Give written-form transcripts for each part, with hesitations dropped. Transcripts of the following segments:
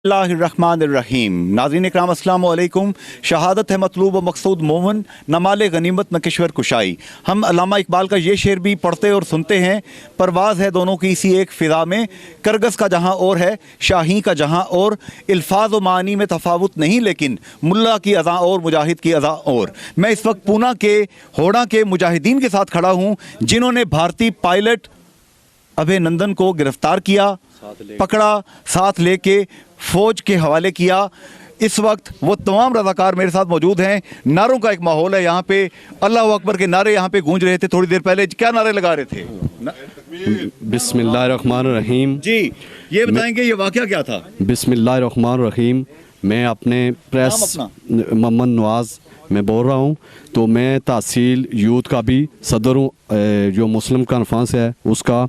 बिस्मिल्लाहिर्रहमानिर्रहीम। नाज़रीन इकराम अस्सलामु अलैकुम। शहादत है मतलूब व मकसूद मोमन, नमाले गनीमत में किश्वर कुशाई। हम अल्लामा इकबाल का ये शेर भी पढ़ते और सुनते हैं। परवाज़ है दोनों की इसी एक फ़िज़ा में, करगस का जहाँ और है शाही का जहाँ और। अल्फाज व मानी में तफावत नहीं लेकिन मुल्ला की अज़ा और मुजाहिद की अज़ा और। मैं इस वक्त पूना के होड़ा के मुजाहिदीन के साथ खड़ा हूँ जिन्होंने भारतीय पायलट अभिनंदन को गिरफ्तार किया, पकड़ा, साथ लेके फौज के हवाले किया। इस वक्त वो तमाम रज़ाकार मेरे साथ मौजूद हैं। नारों का एक माहौल है यहाँ पे, अल्लाह अकबर के नारे यहाँ पे गूंज रहे थे। थोड़ी देर पहले क्या नारे लगा रहे थे? बिस्मिल्लाहिर्रहमानिर्रहीम। जी ये बताएंगे ये वाक़या क्या था? बिस्मिल्लाहिर्रहमानिर्रहीम। मैं अपने प्रेस मोहम्मद नवाज़ मैं बोल रहा हूँ। तो मैं तहसील यूथ का भी सदर हूँ, जो मुस्लिम कॉन्फ्रेंस है उसका।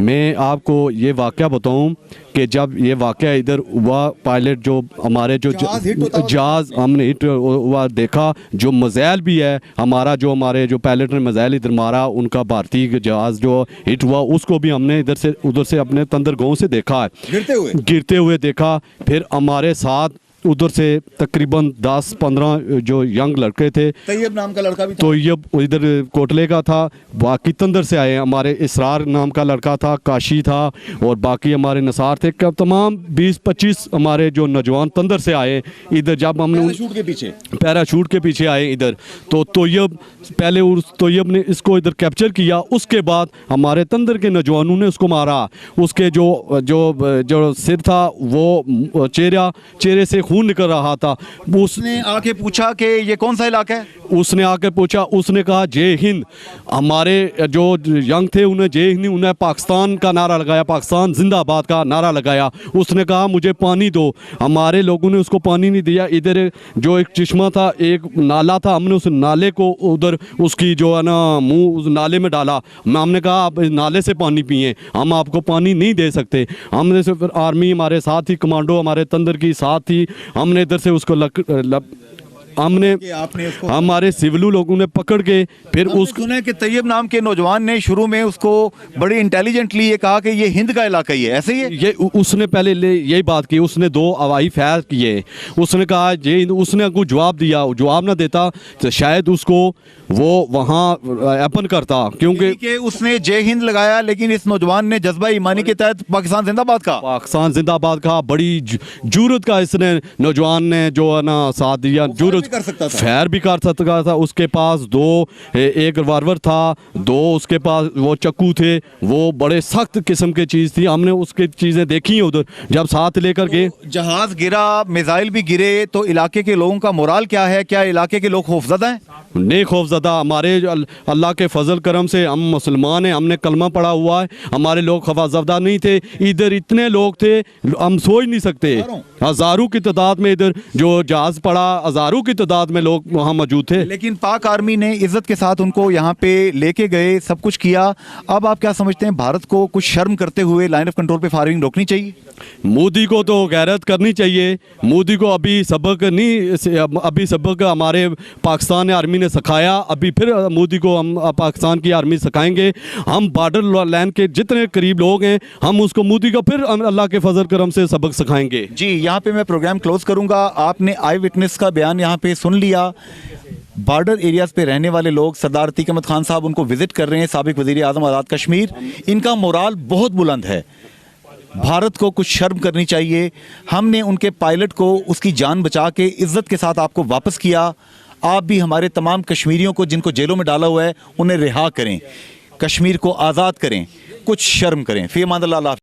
मैं आपको ये वाक़या बताऊँ कि जब ये वाक़या इधर हुआ, पायलट जो हमारे जो जहाज़ हमने हिट हुआ देखा, जो मज़ैल भी है हमारा, जो हमारे जो पायलट ने मज़ैल इधर मारा, उनका भारतीय जहाज़ जो हिट हुआ उसको भी हमने इधर से उधर से अपने तंदरगाहों से देखा है, गिरते हुए देखा। फिर हमारे साथ उधर से तकरीबन 10-15 जो यंग लड़के थे, तैयब नाम का लड़का भी था, तो ये इधर कोटले का था, बाकी तंदर से आए। हमारे इसरार नाम का लड़का था, काशी था, और बाकी हमारे नसार थे। तमाम 20-25 हमारे जो नौजवान तंदर से आए इधर। जब हमने पैराशूट के पीछे आए इधर, तो तोयब पहले उस तोयब ने इसको इधर कैप्चर किया। उसके बाद हमारे तंदर के नौजवानों ने उसको मारा। उसके जो जो जो सिर था वो चेहरे से खून निकल रहा था। उसने आके पूछा कि ये कौन सा इलाका है? उसने आके पूछा, उसने कहा जय हिंद। हमारे जो यंग थे उन्हें जय हिंद, उन्हें पाकिस्तान का नारा लगाया, पाकिस्तान जिंदाबाद का नारा लगाया। उसने कहा मुझे पानी दो। हमारे लोगों ने उसको पानी नहीं दिया। इधर जो एक चश्मा था, एक नाला था, हमने उस नाले को उधर उसकी जो है ना मुंह उस नाले में डाला। हमने कहा आप नाले से पानी पिए, हम आपको पानी नहीं दे सकते। हमने से फिर आर्मी हमारे साथ ही, कमांडो हमारे तंदर की साथ ही, हमने इधर से उसको हमारे सिविल लोगों ने पकड़ के फिर सुना कि तैयब नाम के नौजवान ने शुरू में उसको बड़ी इंटेलिजेंटली ये कहा कि ये हिंद का इलाका ही है, ऐसे ही है? ये उसने पहले यही बात की। उसने 2 हवाई फायर किए। उसने कहा ये, उसने कोई जवाब दिया, जवाब ना देता तो शायद उसको वो वहाँ अपन करता, क्योंकि उसने जय हिंद लगाया। लेकिन इस नौजवान ने जज्बा ईमानी के तहत पाकिस्तान जिंदाबाद का, पाकिस्तान का बड़ी जुर्रत का इसने नौजवान ने जो है ना साथ दिया। जुर्रत फैर भी कर सकता था। उसके पास 2 एक रिवाल्वर था, 2 उसके पास वो चक्कू थे, वो बड़े सख्त किस्म की चीज़ थी। हमने उसकी चीज़ें देखी हैं उधर जब साथ लेकर गए। जहाज़ गिरा, मिसाइल भी गिरे, तो इलाके के लोगों का मोराल क्या है? क्या इलाके के लोग खौफजदा हैं? नहीं खौफजदा। हमारे अल्लाह के फजल करम से हम मुसलमान हैं, हमने कलमा पढ़ा हुआ है। हमारे लोग खौफजदा नहीं थे। इधर इतने लोग थे हम सोच नहीं सकते। हज़ारों की तादाद में इधर जो जहाज़ पड़ा, हज़ारों की तादाद में लोग वहाँ मौजूद थे। लेकिन पाक आर्मी ने इज्जत के साथ उनको यहाँ पे लेके गए, सब कुछ किया। अब आप क्या समझते हैं, भारत को कुछ शर्म करते हुए लाइन ऑफ कंट्रोल पे फायरिंग रोकनी चाहिए? मोदी को तो गैरत करनी चाहिए। मोदी को अभी सबक हमारे पाकिस्तान आर्मी ने सिखाया, अभी फिर मोदी को हम पाकिस्तान की आर्मी सिखाएंगे। हम बॉर्डर लाइन के जितने करीब लोग हैं, हम उसको मोदी को फिर अल्लाह के फजल करम से सबक सिखाएंगे। जी यहाँ पे मैं प्रोग्राम क्लोज करूँगा। आपने आई विटनेस का बयान यहाँ पे सुन लिया। बॉर्डर एरियाज़ पे रहने वाले लोग, सरदार अतीक अहमद खान साहब उनको विजिट कर रहे हैं, साबिक वज़ीर आज़म आज़ाद कश्मीर। इनका मोराल बहुत बुलंद है। भारत को कुछ शर्म करनी चाहिए। हमने उनके पायलट को उसकी जान बचा के इज़्ज़त के साथ आपको वापस किया। आप भी हमारे तमाम कश्मीरियों को जिनको जेलों में डाला हुआ है उन्हें रिहा करें, कश्मीर को आज़ाद करें, कुछ शर्म करें। फ़ी अमान अल्लाह।